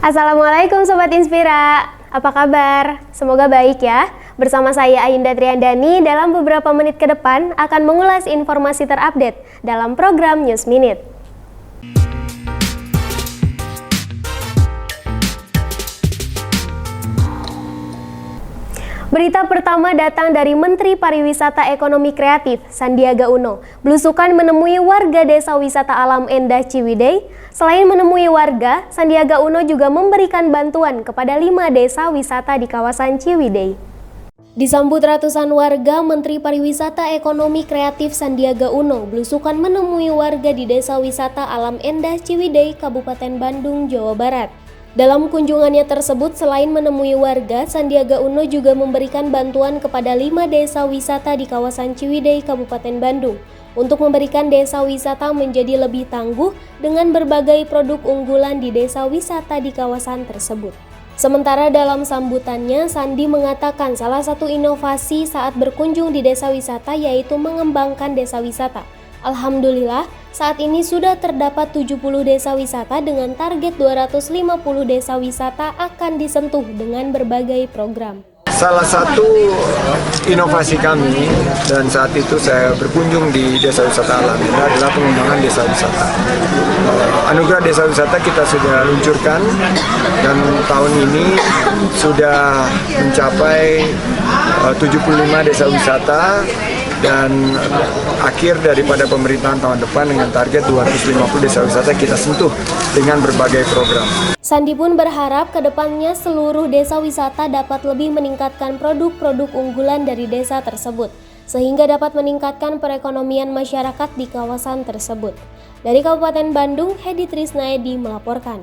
Assalamualaikum Sobat Inspira, apa kabar? Semoga baik ya. Bersama saya Ayunda Triandani dalam beberapa menit ke depan akan mengulas informasi terupdate dalam program News Minute. Berita pertama datang dari Menteri Pariwisata Ekonomi Kreatif, Sandiaga Uno. Belusukan menemui warga Desa Wisata Alam Endah Ciwidey. Selain menemui warga, Sandiaga Uno juga memberikan bantuan kepada 5 desa wisata di kawasan Ciwidey. Disambut ratusan warga, Menteri Pariwisata Ekonomi Kreatif Sandiaga Uno belusukan menemui warga di Desa Wisata Alam Endah Ciwidey, Kabupaten Bandung, Jawa Barat. Dalam kunjungannya tersebut, selain menemui warga, Sandiaga Uno juga memberikan bantuan kepada 5 desa wisata di kawasan Ciwidey, Kabupaten Bandung, untuk memberikan desa wisata menjadi lebih tangguh dengan berbagai produk unggulan di desa wisata di kawasan tersebut. Sementara dalam sambutannya, Sandi mengatakan salah satu inovasi saat berkunjung di desa wisata yaitu mengembangkan desa wisata. Alhamdulillah, saat ini sudah terdapat 70 desa wisata dengan target 250 desa wisata akan disentuh dengan berbagai program. Salah satu inovasi kami dan saat itu saya berkunjung di Desa Wisata Alam ini adalah pengembangan desa wisata. Anugerah Desa Wisata kita sudah luncurkan dan tahun ini sudah mencapai 75 desa wisata dan akhir daripada pemerintahan tahun depan dengan target 250 desa wisata kita sentuh dengan berbagai program. Sandi pun berharap ke depannya seluruh desa wisata dapat lebih meningkatkan produk-produk unggulan dari desa tersebut, sehingga dapat meningkatkan perekonomian masyarakat di kawasan tersebut. Dari Kabupaten Bandung, Hedi Trisnayadi melaporkan.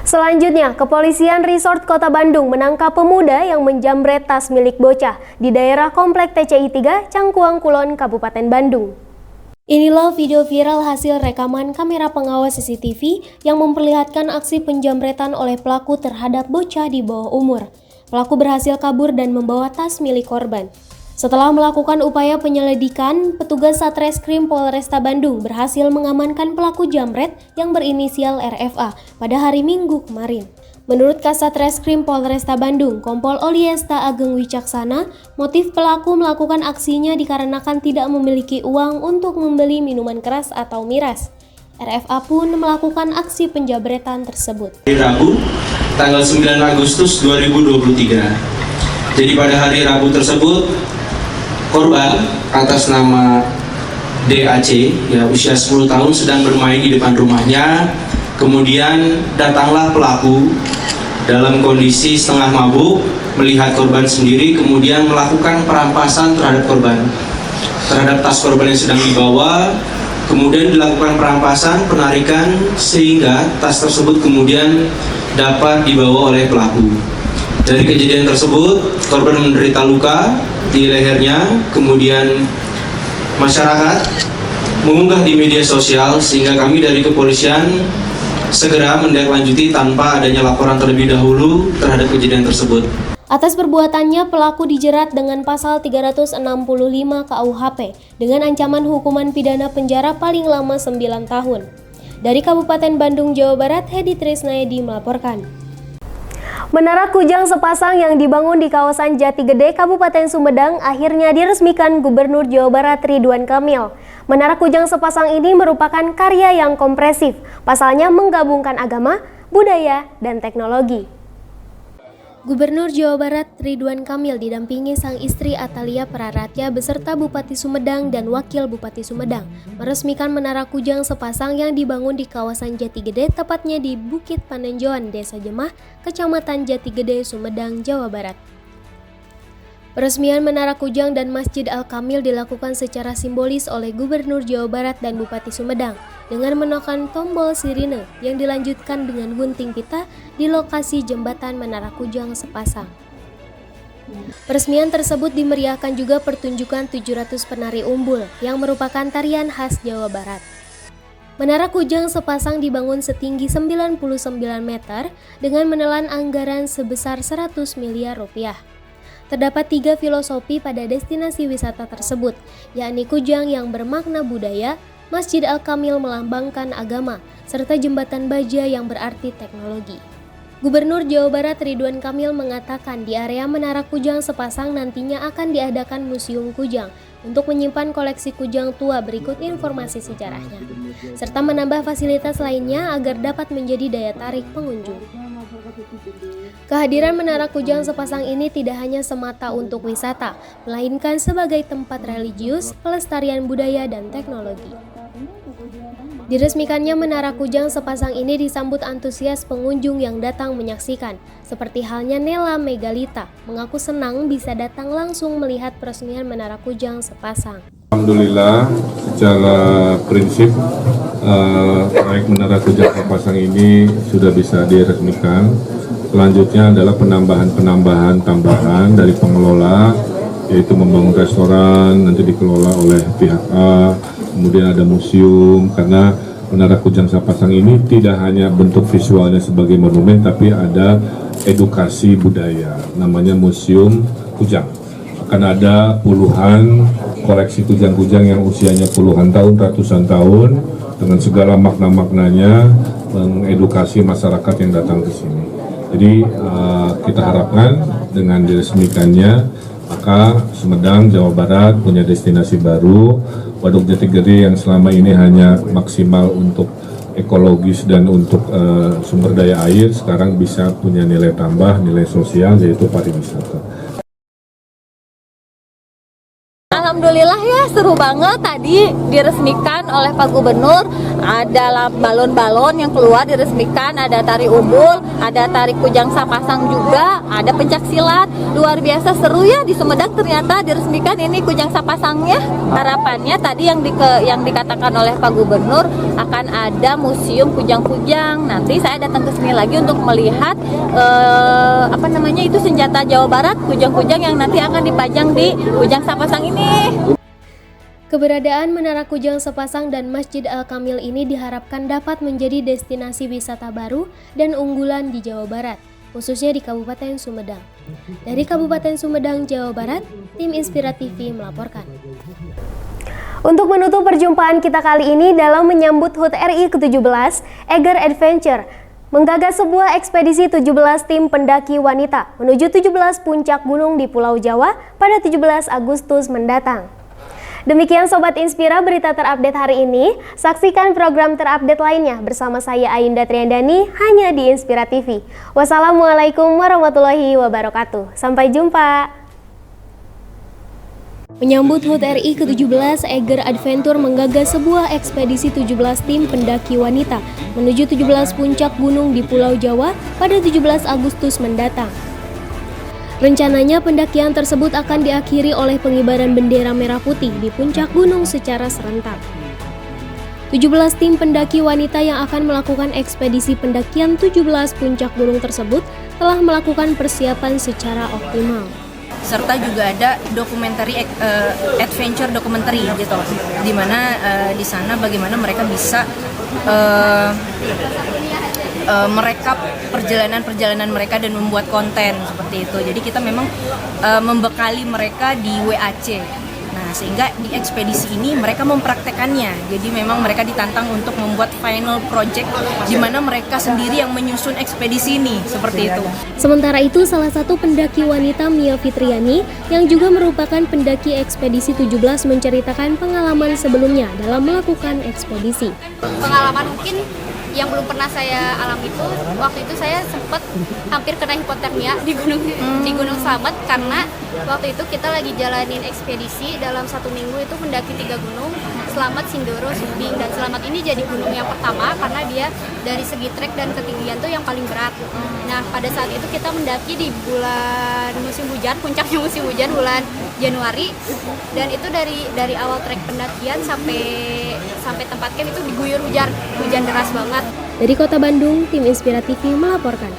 Selanjutnya, Kepolisian Resort Kota Bandung menangkap pemuda yang menjamret tas milik bocah di daerah Komplek TCI 3, Cangkuang Kulon, Kabupaten Bandung. Inilah video viral hasil rekaman kamera pengawas CCTV yang memperlihatkan aksi penjamretan oleh pelaku terhadap bocah di bawah umur. Pelaku berhasil kabur dan membawa tas milik korban. Setelah melakukan upaya penyelidikan, petugas Satreskrim Polresta Bandung berhasil mengamankan pelaku jamret yang berinisial RFA pada hari Minggu kemarin. Menurut Kasat Reskrim Polresta Bandung, Kompol Oliesta Ageng Wicaksana, motif pelaku melakukan aksinya dikarenakan tidak memiliki uang untuk membeli minuman keras atau miras. RFA pun melakukan aksi penjabretan tersebut. Rabu, tanggal 9 Agustus 2023. Jadi pada hari Rabu tersebut, korban atas nama DAC, usia 10 tahun sedang bermain di depan rumahnya. Kemudian datanglah pelaku dalam kondisi setengah mabuk, melihat korban sendiri, kemudian melakukan perampasan terhadap korban. Terhadap tas korban yang sedang dibawa, kemudian dilakukan perampasan, penarikan, sehingga tas tersebut kemudian dapat dibawa oleh pelaku. Dari kejadian tersebut, korban menderita luka di lehernya, kemudian masyarakat mengunggah di media sosial sehingga kami dari kepolisian segera menindaklanjuti tanpa adanya laporan terlebih dahulu terhadap kejadian tersebut. Atas perbuatannya, pelaku dijerat dengan pasal 365 KUHP dengan ancaman hukuman pidana penjara paling lama 9 tahun. Dari Kabupaten Bandung, Jawa Barat, Hedi Trisnayadi melaporkan. Menara kujang sepasang yang dibangun di kawasan Jatigede, Kabupaten Sumedang akhirnya diresmikan Gubernur Jawa Barat Ridwan Kamil. Menara kujang sepasang ini merupakan karya yang kompresif, pasalnya menggabungkan agama, budaya, dan teknologi. Gubernur Jawa Barat Ridwan Kamil didampingi sang istri Atalia Praratya beserta Bupati Sumedang dan Wakil Bupati Sumedang meresmikan menara kujang sepasang yang dibangun di kawasan Jatigede, tepatnya di Bukit Panenjoan, Desa Jemah, Kecamatan Jatigede, Sumedang, Jawa Barat. Peresmian Menara Kujang dan Masjid Al-Kamil dilakukan secara simbolis oleh Gubernur Jawa Barat dan Bupati Sumedang dengan menekan tombol sirine yang dilanjutkan dengan gunting pita di lokasi jembatan Menara Kujang sepasang. Peresmian tersebut dimeriahkan juga pertunjukan 700 penari umbul yang merupakan tarian khas Jawa Barat. Menara Kujang sepasang dibangun setinggi 99 meter dengan menelan anggaran sebesar 100 miliar rupiah. Terdapat 3 filosofi pada destinasi wisata tersebut, yakni kujang yang bermakna budaya, Masjid Al-Kamil melambangkan agama, serta jembatan baja yang berarti teknologi. Gubernur Jawa Barat Ridwan Kamil mengatakan di area Menara Kujang Sepasang nantinya akan diadakan Museum Kujang untuk menyimpan koleksi kujang tua berikut informasi sejarahnya, serta menambah fasilitas lainnya agar dapat menjadi daya tarik pengunjung. Kehadiran Menara Kujang Sepasang ini tidak hanya semata untuk wisata, melainkan sebagai tempat religius, pelestarian budaya, dan teknologi. Diresmikannya Menara Kujang Sepasang ini disambut antusias pengunjung yang datang menyaksikan, seperti halnya Nela Megalita, mengaku senang bisa datang langsung melihat peresmian Menara Kujang Sepasang. Alhamdulillah, secara prinsip proyek Menara Kujang Sepasang ini sudah bisa diresmikan. Selanjutnya adalah penambahan tambahan dari pengelola, yaitu membangun restoran, nanti dikelola oleh pihak A, kemudian ada museum, karena Menara Kujang Sepasang ini tidak hanya bentuk visualnya sebagai monumen, tapi ada edukasi budaya, namanya Museum Kujang. Akan ada puluhan koleksi kujang-kujang yang usianya puluhan tahun, ratusan tahun, dengan segala makna-maknanya, mengedukasi masyarakat yang datang ke sini. Jadi kita harapkan dengan diresmikannya, maka Sumedang, Jawa Barat punya destinasi baru. Waduk Jati Gede yang selama ini hanya maksimal untuk ekologis dan untuk sumber daya air, sekarang bisa punya nilai tambah, nilai sosial, yaitu pariwisata. Alhamdulillah ya, seru banget tadi diresmikan oleh Pak Gubernur. Ada balon-balon yang keluar diresmikan, ada tari umbul, ada tari Kujang Sepasang juga, ada pencak silat. Luar biasa seru ya, di Sumedang ternyata diresmikan ini Kujang Sepasangnya. Harapannya tadi yang dikatakan oleh Pak Gubernur akan ada museum kujang-kujang. Nanti saya datang ke sini lagi untuk melihat itu senjata Jawa Barat, kujang-kujang yang nanti akan dipajang di Kujang Sepasang ini. Keberadaan Menara Kujang Sepasang dan Masjid Al-Kamil ini diharapkan dapat menjadi destinasi wisata baru dan unggulan di Jawa Barat, khususnya di Kabupaten Sumedang. Dari Kabupaten Sumedang, Jawa Barat, tim Inspira TV melaporkan. Untuk menutup perjumpaan kita kali ini dalam menyambut HUT RI ke-17, Eger Adventure menggagas sebuah ekspedisi 17 tim pendaki wanita menuju 17 puncak gunung di Pulau Jawa pada 17 Agustus mendatang. Demikian Sobat Inspira berita terupdate hari ini. Saksikan program terupdate lainnya bersama saya Ayunda Triandani hanya di Inspira TV. Wassalamualaikum warahmatullahi wabarakatuh. Sampai jumpa. Menyambut HUT RI ke-17, Eger Adventure menggagas sebuah ekspedisi 17 tim pendaki wanita menuju 17 puncak gunung di Pulau Jawa pada 17 Agustus mendatang. Rencananya pendakian tersebut akan diakhiri oleh pengibaran bendera merah putih di puncak gunung secara serentak. 17 tim pendaki wanita yang akan melakukan ekspedisi pendakian 17 puncak gunung tersebut telah melakukan persiapan secara optimal. Serta juga ada adventure documentary gitu, di mana di sana bagaimana mereka bisa merekap perjalanan mereka dan membuat konten seperti itu. Jadi kita memang membekali mereka di WAC. Nah, sehingga di ekspedisi ini mereka mempraktekannya. Jadi memang mereka ditantang untuk membuat final project di mana mereka sendiri yang menyusun ekspedisi ini, seperti itu. Sementara itu, salah satu pendaki wanita Mia Fitriani yang juga merupakan pendaki ekspedisi 17 menceritakan pengalaman sebelumnya dalam melakukan ekspedisi. Pengalaman mungkin yang belum pernah saya alami itu, waktu itu saya sempat hampir kena hipotermia di Gunung Slamet, karena waktu itu kita lagi jalanin ekspedisi dalam 1 minggu itu mendaki 3 gunung, Slamet, Sindoro, Sumbing, dan Slamet ini jadi gunung yang pertama karena dia dari segi trek dan ketinggian tuh yang paling berat. Nah, pada saat itu kita mendaki di bulan musim hujan, puncaknya musim hujan bulan Januari, dan itu dari awal trek pendakian sampai tempat camp itu diguyur hujan deras banget. Dari Kota Bandung, tim Inspira TV melaporkan.